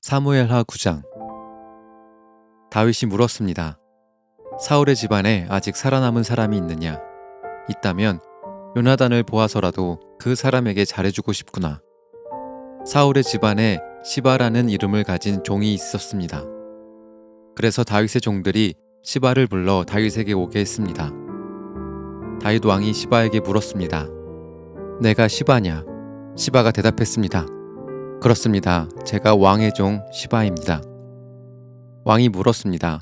사무엘하 9장. 다윗이 물었습니다. 사울의 집안에 아직 살아남은 사람이 있느냐? 있다면 요나단을 보아서라도 그 사람에게 잘해주고 싶구나. 사울의 집안에 시바라는 이름을 가진 종이 있었습니다. 그래서 다윗의 종들이 시바를 불러 다윗에게 오게 했습니다. 다윗 왕이 시바에게 물었습니다. 내가 시바냐? 시바가 대답했습니다. 그렇습니다. 제가 왕의 종 시바입니다. 왕이 물었습니다.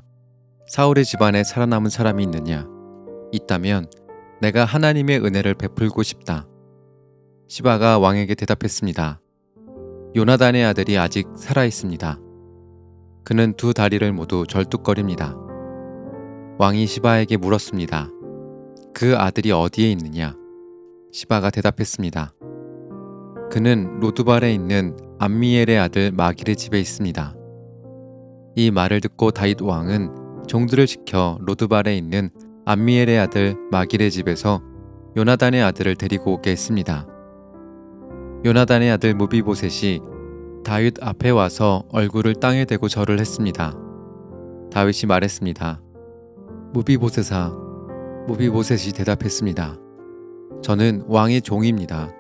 사울의 집안에 살아남은 사람이 있느냐? 있다면 내가 하나님의 은혜를 베풀고 싶다. 시바가 왕에게 대답했습니다. 요나단의 아들이 아직 살아 있습니다. 그는 두 다리를 모두 절뚝거립니다. 왕이 시바에게 물었습니다. 그 아들이 어디에 있느냐? 시바가 대답했습니다. 그는 로두발에 있는 암미엘의 아들 마길의 집에 있습니다. 이 말을 듣고 다윗 왕은 종들을 시켜 로두발에 있는 암미엘의 아들 마길의 집에서 요나단의 아들을 데리고 오게 했습니다. 요나단의 아들 무비보셋이 다윗 앞에 와서 얼굴을 땅에 대고 절을 했습니다. 다윗이 말했습니다. 무비보셋아. 무비보셋이 대답했습니다. 저는 왕의 종입니다.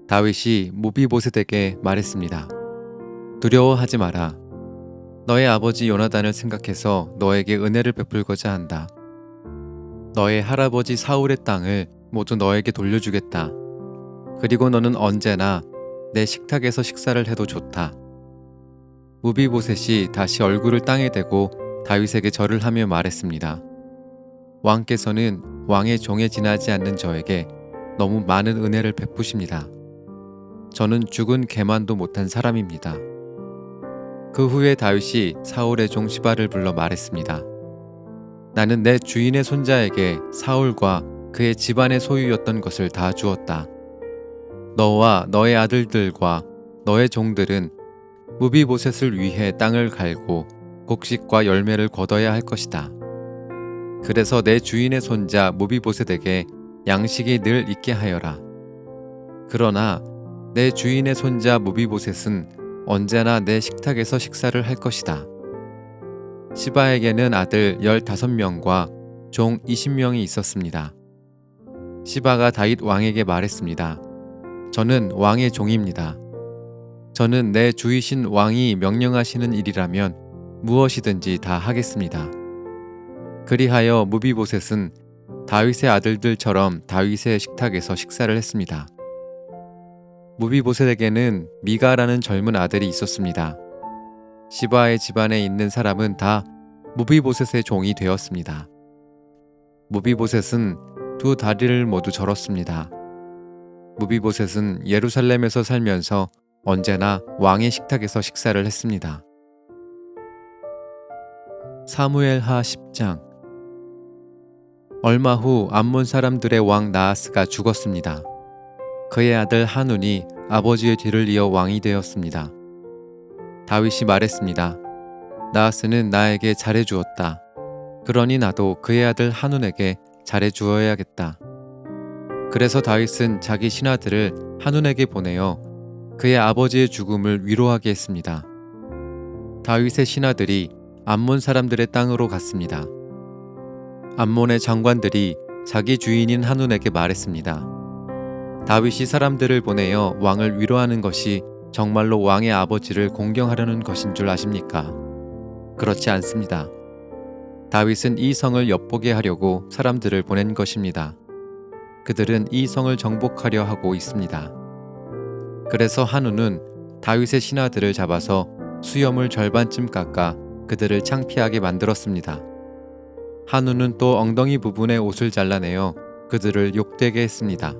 다윗이 무비보셋에게 말했습니다. 두려워하지 마라. 너의 아버지 요나단을 생각해서 너에게 은혜를 베풀고자 한다. 너의 할아버지 사울의 땅을 모두 너에게 돌려주겠다. 그리고 너는 언제나 내 식탁에서 식사를 해도 좋다. 무비보셋이 다시 얼굴을 땅에 대고 다윗에게 절을 하며 말했습니다. 왕께서는 왕의 종에 지나지 않는 저에게 너무 많은 은혜를 베푸십니다. 저는 죽은 개만도 못한 사람입니다. 그 후에 다윗이 사울의 종 시바를 불러 말했습니다. 나는 내 주인의 손자에게 사울과 그의 집안의 소유였던 것을 다 주었다. 너와 너의 아들들과 너의 종들은 무비보셋을 위해 땅을 갈고 곡식과 열매를 거둬야 할 것이다. 그래서 내 주인의 손자 무비보셋에게 양식이 늘 있게 하여라. 그러나 내 주인의 손자 무비보셋은 언제나 내 식탁에서 식사를 할 것이다. 시바에게는 아들 15명과 종 20명이 있었습니다. 시바가 다윗 왕에게 말했습니다. 저는 왕의 종입니다. 저는 내 주이신 왕이 명령하시는 일이라면 무엇이든지 다 하겠습니다. 그리하여 무비보셋은 다윗의 아들들처럼 다윗의 식탁에서 식사를 했습니다. 무비보셋에게는 미가라는 젊은 아들이 있었습니다. 시바의 집안에 있는 사람은 다 무비보셋의 종이 되었습니다. 무비보셋은 두 다리를 모두 절었습니다. 무비보셋은 예루살렘에서 살면서 언제나 왕의 식탁에서 식사를 했습니다. 사무엘하 10장. 얼마 후 암몬 사람들의 왕 나하스가 죽었습니다. 그의 아들 하눈이 아버지의 뒤를 이어 왕이 되었습니다. 다윗이 말했습니다. 나하스는 나에게 잘해주었다. 그러니 나도 그의 아들 하눈에게 잘해주어야겠다. 그래서 다윗은 자기 신하들을 하눈에게 보내어 그의 아버지의 죽음을 위로하게 했습니다. 다윗의 신하들이 암몬 사람들의 땅으로 갔습니다. 암몬의 장관들이 자기 주인인 하눈에게 말했습니다. 다윗이 사람들을 보내어 왕을 위로하는 것이 정말로 왕의 아버지를 공경하려는 것인 줄 아십니까? 그렇지 않습니다. 다윗은 이 성을 엿보게 하려고 사람들을 보낸 것입니다. 그들은 이 성을 정복하려 하고 있습니다. 그래서 하눈은 다윗의 신하들을 잡아서 수염을 절반쯤 깎아 그들을 창피하게 만들었습니다. 하눈은 또 엉덩이 부분의 옷을 잘라내어 그들을 욕되게 했습니다.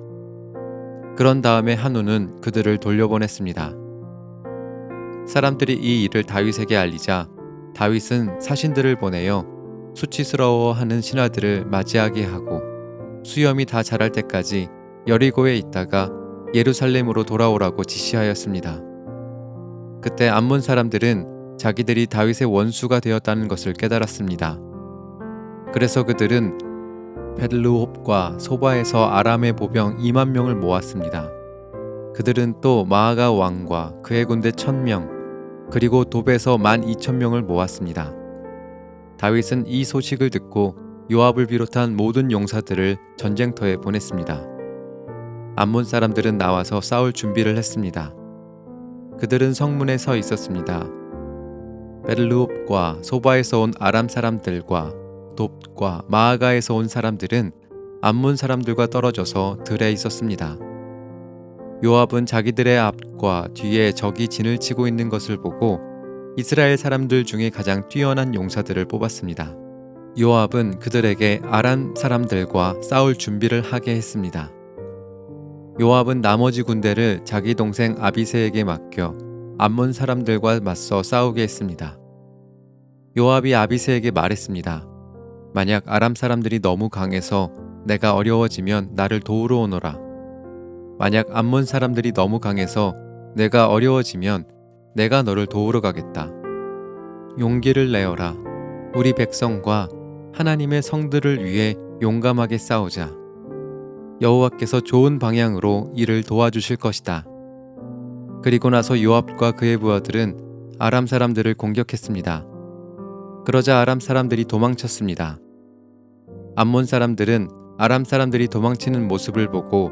그런 다음에 하눈은 그들을 돌려보냈습니다. 사람들이 이 일을 다윗에게 알리자 다윗은 사신들을 보내어 수치스러워하는 신하들을 맞이하게 하고 수염이 다 자랄 때까지 여리고에 있다가 예루살렘으로 돌아오라고 지시하였습니다. 그때 암몬 사람들은 자기들이 다윗의 원수가 되었다는 것을 깨달았습니다. 그래서 그들은 벳르홉과 소바에서 아람의 보병 2만 명을 모았습니다. 그들은 또 마아가 왕과 그의 군대 1000명, 그리고 돕에서 12,000명을 모았습니다. 다윗은 이 소식을 듣고 요압을 비롯한 모든 용사들을 전쟁터에 보냈습니다. 암몬 사람들은 나와서 싸울 준비를 했습니다. 그들은 성문에 서 있었습니다. 베를루옵과 소바에서 온 아람 사람들과 돕과 마아가에서 온 사람들은 암몬 사람들과 떨어져서 들에 있었습니다. 요압은 자기들의 앞과 뒤에 적이 진을 치고 있는 것을 보고 이스라엘 사람들 중에 가장 뛰어난 용사들을 뽑았습니다. 요압은 그들에게 아람 사람들과 싸울 준비를 하게 했습니다. 요압은 나머지 군대를 자기 동생 아비새에게 맡겨 암몬 사람들과 맞서 싸우게 했습니다. 요압이 아비새에게 말했습니다. 만약 아람 사람들이 너무 강해서 내가 어려워지면 나를 도우러 오너라. 만약 암몬 사람들이 너무 강해서 내가 어려워지면 내가 너를 도우러 가겠다. 용기를 내어라. 우리 백성과 하나님의 성들을 위해 용감하게 싸우자. 여호와께서 좋은 방향으로 이를 도와주실 것이다. 그리고 나서 요압과 그의 부하들은 아람 사람들을 공격했습니다. 그러자 아람 사람들이 도망쳤습니다. 암몬 사람들은 아람 사람들이 도망치는 모습을 보고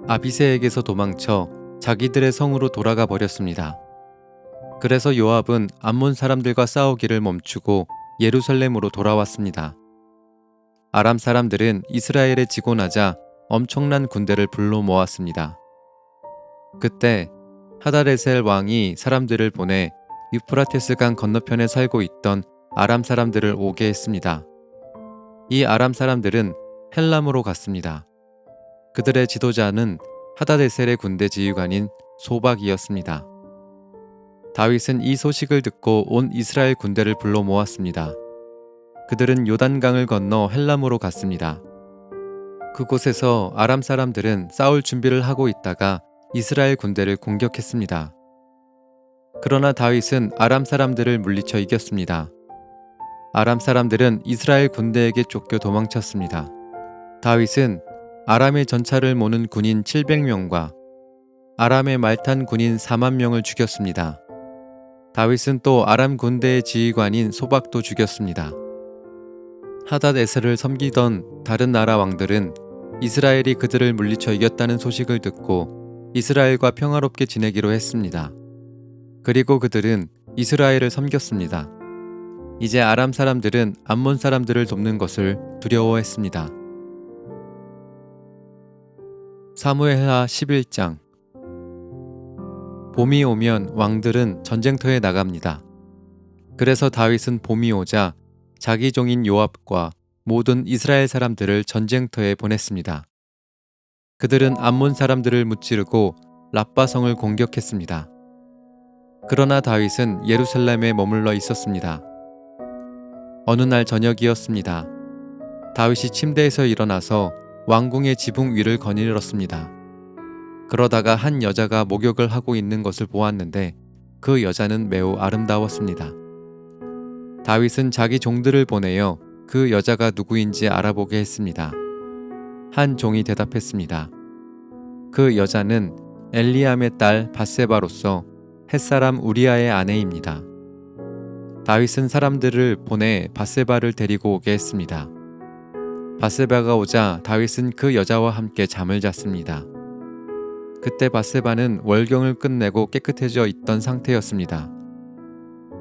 아비새에게서 도망쳐 자기들의 성으로 돌아가 버렸습니다. 그래서 요압은 암몬 사람들과 싸우기를 멈추고 예루살렘으로 돌아왔습니다. 아람 사람들은 이스라엘에 지고 나자 엄청난 군대를 불러 모았습니다. 그때 하다레셀 왕이 사람들을 보내 유프라테스 강 건너편에 살고 있던 아람 사람들을 오게 했습니다. 이 아람 사람들은 헬람으로 갔습니다. 그들의 지도자는 하다데셀의 군대 지휘관인 소박이었습니다. 다윗은 이 소식을 듣고 온 이스라엘 군대를 불러 모았습니다. 그들은 요단강을 건너 헬람으로 갔습니다. 그곳에서 아람 사람들은 싸울 준비를 하고 있다가 이스라엘 군대를 공격했습니다. 그러나 다윗은 아람 사람들을 물리쳐 이겼습니다. 아람 사람들은 이스라엘 군대에게 쫓겨 도망쳤습니다. 다윗은 아람의 전차를 모는 군인 700명과 아람의 말탄 군인 4만 명을 죽였습니다. 다윗은 또 아람 군대의 지휘관인 소박도 죽였습니다. 하닷에셀을 섬기던 다른 나라 왕들은 이스라엘이 그들을 물리쳐 이겼다는 소식을 듣고 이스라엘과 평화롭게 지내기로 했습니다. 그리고 그들은 이스라엘을 섬겼습니다. 이제 아람 사람들은 암몬 사람들을 돕는 것을 두려워했습니다. 사무엘하 11장. 봄이 오면 왕들은 전쟁터에 나갑니다. 그래서 다윗은 봄이 오자 자기 종인 요압과 모든 이스라엘 사람들을 전쟁터에 보냈습니다. 그들은 암몬 사람들을 무찌르고 랍바성을 공격했습니다. 그러나 다윗은 예루살렘에 머물러 있었습니다. 어느 날 저녁이었습니다. 다윗이 침대에서 일어나서 왕궁의 지붕 위를 거닐었습니다. 그러다가 한 여자가 목욕을 하고 있는 것을 보았는데 그 여자는 매우 아름다웠습니다. 다윗은 자기 종들을 보내어 그 여자가 누구인지 알아보게 했습니다. 한 종이 대답했습니다. 그 여자는 엘리암의 딸 밧세바로서 햇사람 우리아의 아내입니다. 다윗은 사람들을 보내 밧세바를 데리고 오게 했습니다. 밧세바가 오자 다윗은 그 여자와 함께 잠을 잤습니다. 그때 밧세바는 월경을 끝내고 깨끗해져 있던 상태였습니다.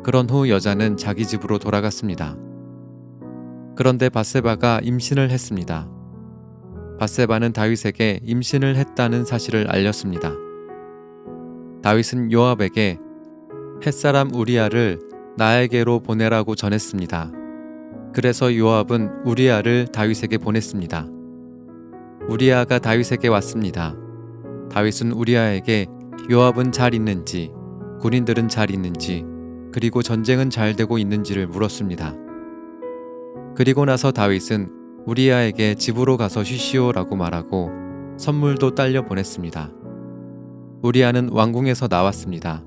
그런 후 여자는 자기 집으로 돌아갔습니다. 그런데 밧세바가 임신을 했습니다. 밧세바는 다윗에게 임신을 했다는 사실을 알렸습니다. 다윗은 요압에게 햇사람 우리아를 나에게로 보내라고 전했습니다. 그래서 요압은 우리아를 다윗에게 보냈습니다. 우리아가 다윗에게 왔습니다. 다윗은 우리아에게 요압은 잘 있는지, 군인들은 잘 있는지, 그리고 전쟁은 잘 되고 있는지를 물었습니다. 그리고 나서 다윗은 우리아에게 집으로 가서 쉬시오라고 말하고 선물도 딸려 보냈습니다. 우리아는 왕궁에서 나왔습니다.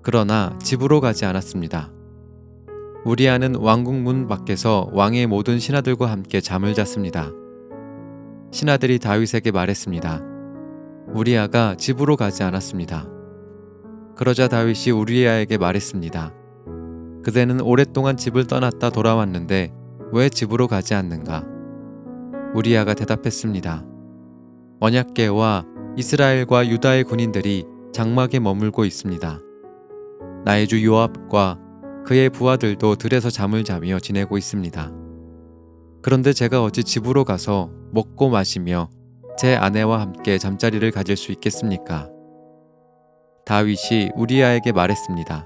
그러나 집으로 가지 않았습니다. 우리아는 왕궁 문 밖에서 왕의 모든 신하들과 함께 잠을 잤습니다. 신하들이 다윗에게 말했습니다. 우리아가 집으로 가지 않았습니다. 그러자 다윗이 우리아에게 말했습니다. 그대는 오랫동안 집을 떠났다 돌아왔는데 왜 집으로 가지 않는가? 우리아가 대답했습니다. 언약궤와 이스라엘과 유다의 군인들이 장막에 머물고 있습니다. 나의 주 요압과 그의 부하들도 들에서 잠을 자며 지내고 있습니다. 그런데 제가 어찌 집으로 가서 먹고 마시며 제 아내와 함께 잠자리를 가질 수 있겠습니까? 다윗이 우리아에게 말했습니다.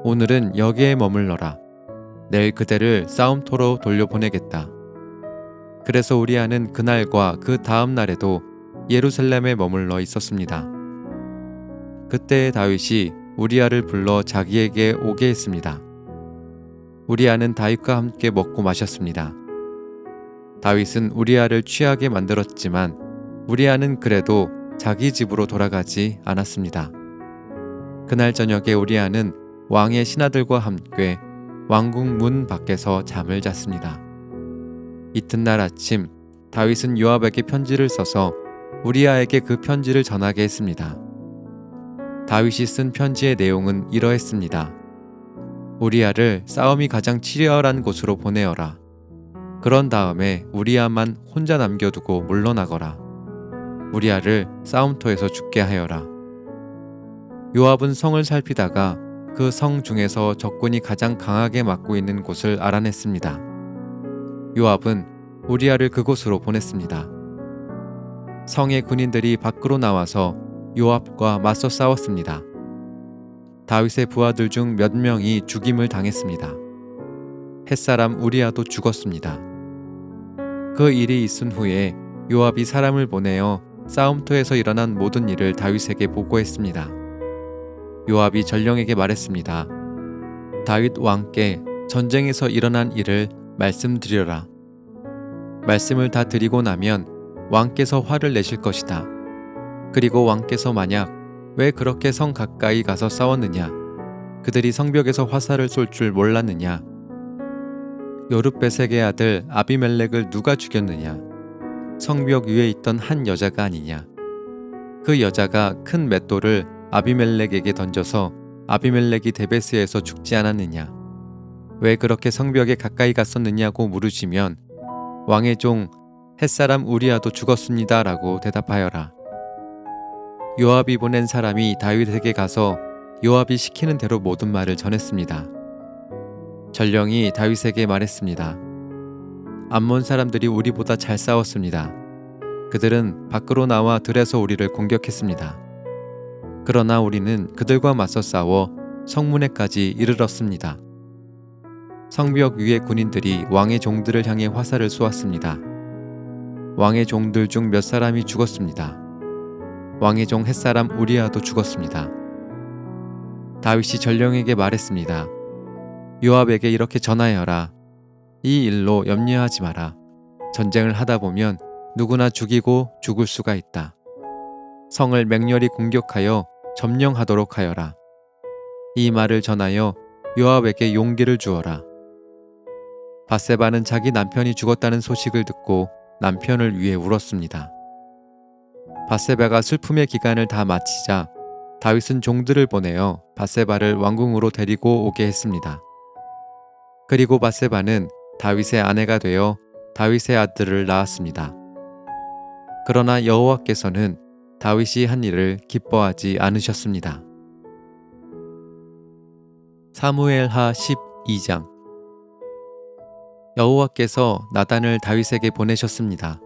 오늘은 여기에 머물러라. 내일 그대를 싸움터로 돌려보내겠다. 그래서 우리아는 그날과 그 다음 날에도 예루살렘에 머물러 있었습니다. 그때 다윗이 우리아를 불러 자기에게 오게 했습니다. 우리아는 다윗과 함께 먹고 마셨습니다. 다윗은 우리아를 취하게 만들었지만 우리아는 그래도 자기 집으로 돌아가지 않았습니다. 그날 저녁에 우리아는 왕의 신하들과 함께 왕궁 문 밖에서 잠을 잤습니다. 이튿날 아침 다윗은 요압에게 편지를 써서 우리아에게 그 편지를 전하게 했습니다. 다윗이 쓴 편지의 내용은 이러했습니다. 우리아를 싸움이 가장 치열한 곳으로 보내어라. 그런 다음에 우리아만 혼자 남겨두고 물러나거라. 우리아를 싸움터에서 죽게 하여라. 요압은 성을 살피다가 그 성 중에서 적군이 가장 강하게 막고 있는 곳을 알아냈습니다. 요압은 우리아를 그곳으로 보냈습니다. 성의 군인들이 밖으로 나와서 요압과 맞서 싸웠습니다. 다윗의 부하들 중 몇 명이 죽임을 당했습니다. 햇사람 우리아도 죽었습니다. 그 일이 있은 후에 요압이 사람을 보내어 싸움터에서 일어난 모든 일을 다윗에게 보고했습니다. 요압이 전령에게 말했습니다. 다윗 왕께 전쟁에서 일어난 일을 말씀드려라. 말씀을 다 드리고 나면 왕께서 화를 내실 것이다. 그리고 왕께서 만약 왜 그렇게 성 가까이 가서 싸웠느냐? 그들이 성벽에서 화살을 쏠 줄 몰랐느냐? 요르베색의 아들 아비멜렉을 누가 죽였느냐? 성벽 위에 있던 한 여자가 아니냐? 그 여자가 큰 맷돌을 아비멜렉에게 던져서 아비멜렉이 데베스에서 죽지 않았느냐? 왜 그렇게 성벽에 가까이 갔었느냐고 물으시면 왕의 종 햇사람 우리아도 죽었습니다 라고 대답하여라. 요압이 보낸 사람이 다윗에게 가서 요압이 시키는 대로 모든 말을 전했습니다. 전령이 다윗에게 말했습니다. 암몬 사람들이 우리보다 잘 싸웠습니다. 그들은 밖으로 나와 들에서 우리를 공격했습니다. 그러나 우리는 그들과 맞서 싸워 성문에까지 이르렀습니다. 성벽 위의 군인들이 왕의 종들을 향해 화살을 쏘았습니다. 왕의 종들 중 몇 사람이 죽었습니다. 왕의 종 햇사람 우리아도 죽었습니다. 다윗이 전령에게 말했습니다. 요압에게 이렇게 전하여라. 이 일로 염려하지 마라. 전쟁을 하다 보면 누구나 죽이고 죽을 수가 있다. 성을 맹렬히 공격하여 점령하도록 하여라. 이 말을 전하여 요압에게 용기를 주어라. 밧세바는 자기 남편이 죽었다는 소식을 듣고 남편을 위해 울었습니다. 밧세바가 슬픔의 기간을 다 마치자 다윗은 종들을 보내어 밧세바를 왕궁으로 데리고 오게 했습니다. 그리고 밧세바는 다윗의 아내가 되어 다윗의 아들을 낳았습니다. 그러나 여호와께서는 다윗이 한 일을 기뻐하지 않으셨습니다. 사무엘하 12장. 여호와께서 나단을 다윗에게 보내셨습니다.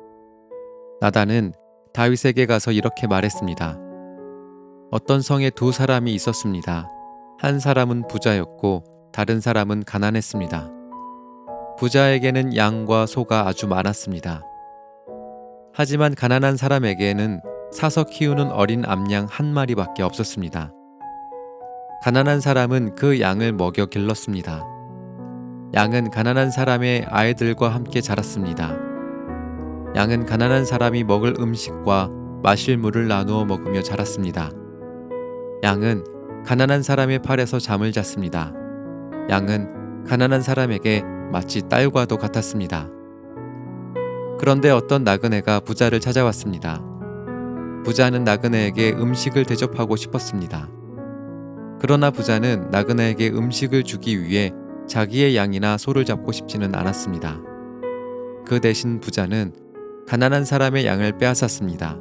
나단은 다윗에게 가서 이렇게 말했습니다. 어떤 성에 두 사람이 있었습니다. 한 사람은 부자였고 다른 사람은 가난했습니다. 부자에게는 양과 소가 아주 많았습니다. 하지만 가난한 사람에게는 사서 키우는 어린 암양 한 마리밖에 없었습니다. 가난한 사람은 그 양을 먹여 길렀습니다. 양은 가난한 사람의 아이들과 함께 자랐습니다. 양은 가난한 사람이 먹을 음식과 마실 물을 나누어 먹으며 자랐습니다. 양은 가난한 사람의 팔에서 잠을 잤습니다. 양은 가난한 사람에게 마치 딸과도 같았습니다. 그런데 어떤 나그네가 부자를 찾아왔습니다. 부자는 나그네에게 음식을 대접하고 싶었습니다. 그러나 부자는 나그네에게 음식을 주기 위해 자기의 양이나 소를 잡고 싶지는 않았습니다. 그 대신 부자는 가난한 사람의 양을 빼앗았습니다.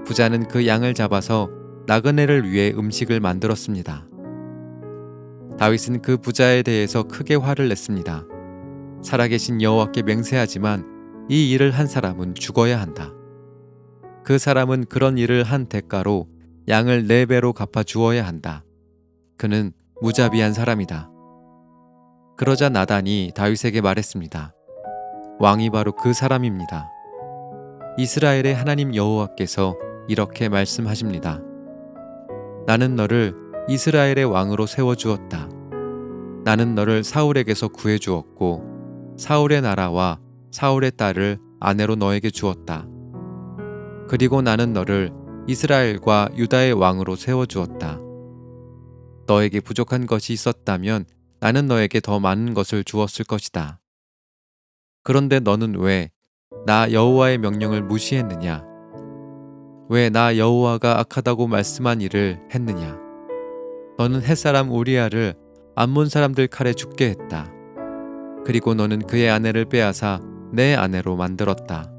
부자는 그 양을 잡아서 나그네를 위해 음식을 만들었습니다. 다윗은 그 부자에 대해서 크게 화를 냈습니다. 살아계신 여호와께 맹세하지만 이 일을 한 사람은 죽어야 한다. 그 사람은 그런 일을 한 대가로 양을 4배로 갚아 주어야 한다. 그는 무자비한 사람이다. 그러자 나단이 다윗에게 말했습니다. 왕이 바로 그 사람입니다. 이스라엘의 하나님 여호와께서 이렇게 말씀하십니다. 나는 너를 이스라엘의 왕으로 세워주었다. 나는 너를 사울에게서 구해주었고 사울의 나라와 사울의 딸을 아내로 너에게 주었다. 그리고 나는 너를 이스라엘과 유다의 왕으로 세워주었다. 너에게 부족한 것이 있었다면 나는 너에게 더 많은 것을 주었을 것이다. 그런데 너는 왜 나 여호와의 명령을 무시했느냐? 왜 나 여호와가 악하다고 말씀한 일을 했느냐? 너는 햇사람 우리아를 암몬 사람들 칼에 죽게 했다. 그리고 너는 그의 아내를 빼앗아 내 아내로 만들었다.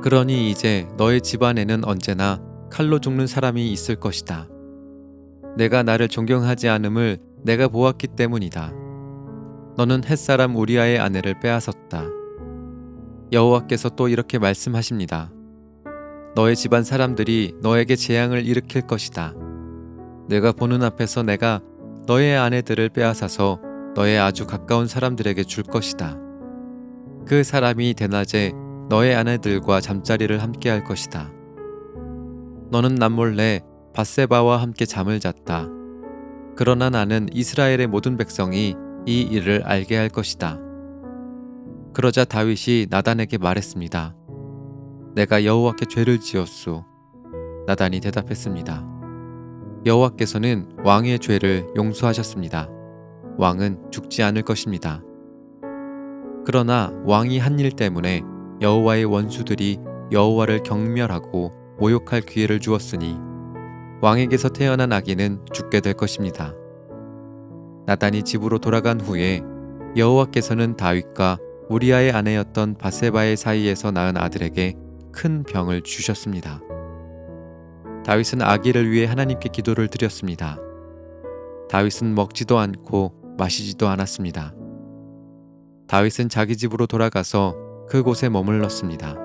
그러니 이제 너의 집안에는 언제나 칼로 죽는 사람이 있을 것이다. 내가 나를 존경하지 않음을 내가 보았기 때문이다. 너는 햇사람 우리아의 아내를 빼앗았다. 여호와께서 또 이렇게 말씀하십니다. 너의 집안 사람들이 너에게 재앙을 일으킬 것이다. 내가 보는 앞에서 내가 너의 아내들을 빼앗아서 너의 아주 가까운 사람들에게 줄 것이다. 그 사람이 대낮에 너의 아내들과 잠자리를 함께 할 것이다. 너는 남몰래 밧세바와 함께 잠을 잤다. 그러나 나는 이스라엘의 모든 백성이 이 일을 알게 할 것이다. 그러자 다윗이 나단에게 말했습니다. 내가 여호와께 죄를 지었소. 나단이 대답했습니다. 여호와께서는 왕의 죄를 용서하셨습니다. 왕은 죽지 않을 것입니다. 그러나 왕이 한 일 때문에 여호와의 원수들이 여호와를 경멸하고 모욕할 기회를 주었으니 왕에게서 태어난 아기는 죽게 될 것입니다. 나단이 집으로 돌아간 후에 여호와께서는 다윗과 우리아의 아내였던 밧세바의 사이에서 낳은 아들에게 큰 병을 주셨습니다. 다윗은 아기를 위해 하나님께 기도를 드렸습니다. 다윗은 먹지도 않고 마시지도 않았습니다. 다윗은 자기 집으로 돌아가서 그곳에 머물렀습니다.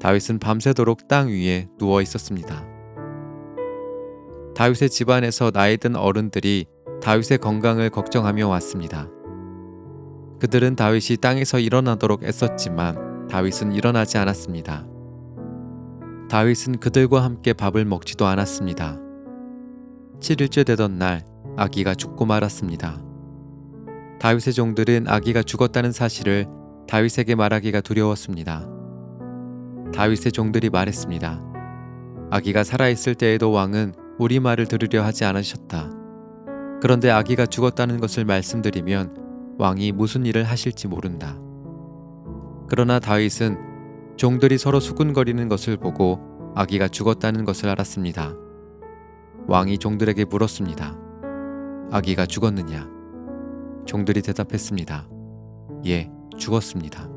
다윗은 밤새도록 땅 위에 누워 있었습니다. 다윗의 집안에서 나이 든 어른들이 다윗의 건강을 걱정하며 왔습니다. 그들은 다윗이 땅에서 일어나도록 애썼지만 다윗은 일어나지 않았습니다. 다윗은 그들과 함께 밥을 먹지도 않았습니다. 7일째 되던 날 아기가 죽고 말았습니다. 다윗의 종들은 아기가 죽었다는 사실을 다윗에게 말하기가 두려웠습니다. 다윗의 종들이 말했습니다. 아기가 살아있을 때에도 왕은 우리 말을 들으려 하지 않으셨다. 그런데 아기가 죽었다는 것을 말씀드리면 왕이 무슨 일을 하실지 모른다. 그러나 다윗은 종들이 서로 수군거리는 것을 보고 아기가 죽었다는 것을 알았습니다. 왕이 종들에게 물었습니다. 아기가 죽었느냐? 종들이 대답했습니다. 예, 죽었습니다.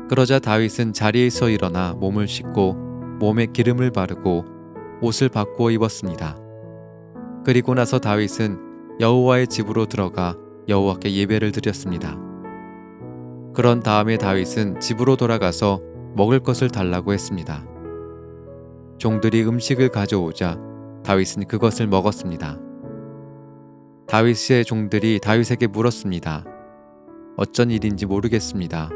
그러자 다윗은 자리에서 일어나 몸을 씻고 몸에 기름을 바르고 옷을 바꾸어 입었습니다. 그리고 나서 다윗은 여호와의 집으로 들어가 여호와께 예배를 드렸습니다. 그런 다음에 다윗은 집으로 돌아가서 먹을 것을 달라고 했습니다. 종들이 음식을 가져오자 다윗은 그것을 먹었습니다. 다윗의 종들이 다윗에게 물었습니다. 어쩐 일인지 모르겠습니다.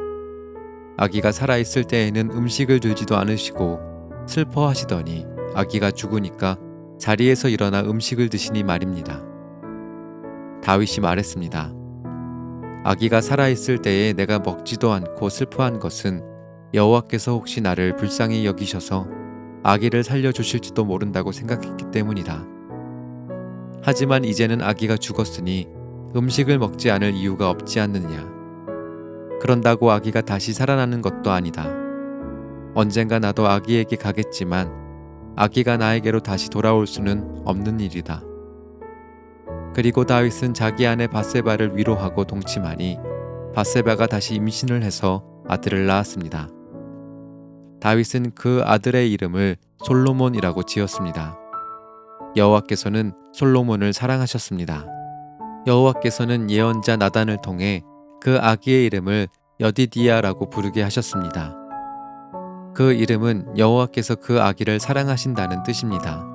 아기가 살아있을 때에는 음식을 들지도 않으시고 슬퍼하시더니 아기가 죽으니까 자리에서 일어나 음식을 드시니 말입니다. 다윗이 말했습니다. 아기가 살아있을 때에 내가 먹지도 않고 슬퍼한 것은 여호와께서 혹시 나를 불쌍히 여기셔서 아기를 살려주실지도 모른다고 생각했기 때문이다. 하지만 이제는 아기가 죽었으니 음식을 먹지 않을 이유가 없지 않느냐. 그런다고 아기가 다시 살아나는 것도 아니다. 언젠가 나도 아기에게 가겠지만 아기가 나에게로 다시 돌아올 수는 없는 일이다. 그리고 다윗은 자기 아내 밧세바를 위로하고 동침하니 밧세바가 다시 임신을 해서 아들을 낳았습니다. 다윗은 그 아들의 이름을 솔로몬이라고 지었습니다. 여호와께서는 솔로몬을 사랑하셨습니다. 여호와께서는 예언자 나단을 통해 그 아기의 이름을 여디디야라고 부르게 하셨습니다. 그 이름은 여호와께서 그 아기를 사랑하신다는 뜻입니다.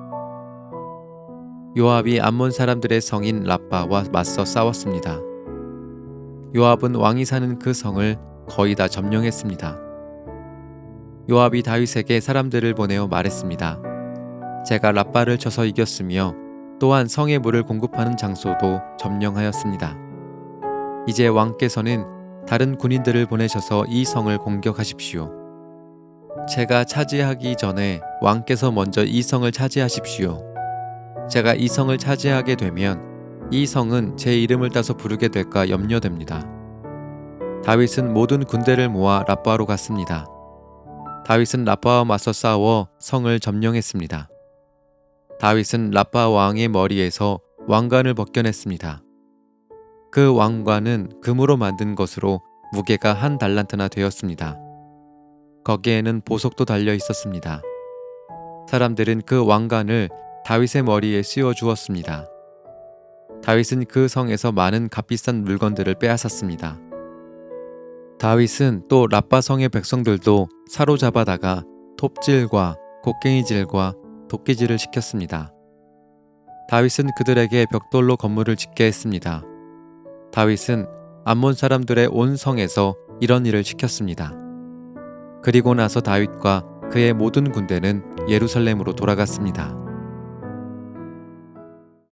요압이 암몬 사람들의 성인 라빠와 맞서 싸웠습니다. 요압은 왕이 사는 그 성을 거의 다 점령했습니다. 요압이 다윗에게 사람들을 보내어 말했습니다. 제가 라빠를 쳐서 이겼으며 또한 성에 물을 공급하는 장소도 점령하였습니다. 이제 왕께서는 다른 군인들을 보내셔서 이 성을 공격하십시오. 제가 차지하기 전에 왕께서 먼저 이 성을 차지하십시오. 제가 이 성을 차지하게 되면 이 성은 제 이름을 따서 부르게 될까 염려됩니다. 다윗은 모든 군대를 모아 라빠로 갔습니다. 다윗은 라빠와 맞서 싸워 성을 점령했습니다. 다윗은 라빠 왕의 머리에서 왕관을 벗겨냈습니다. 그 왕관은 금으로 만든 것으로 무게가 1달란트나 되었습니다. 거기에는 보석도 달려 있었습니다. 사람들은 그 왕관을 다윗의 머리에 씌워 주었습니다. 다윗은 그 성에서 많은 값비싼 물건들을 빼앗았습니다. 다윗은 또 라빠 성의 백성들도 사로잡아다가 톱질과 곡괭이질과 도끼질을 시켰습니다. 다윗은 그들에게 벽돌로 건물을 짓게 했습니다. 다윗은 암몬 사람들의 온 성에서 이런 일을 시켰습니다. 그리고 나서 다윗과 그의 모든 군대는 예루살렘으로 돌아갔습니다.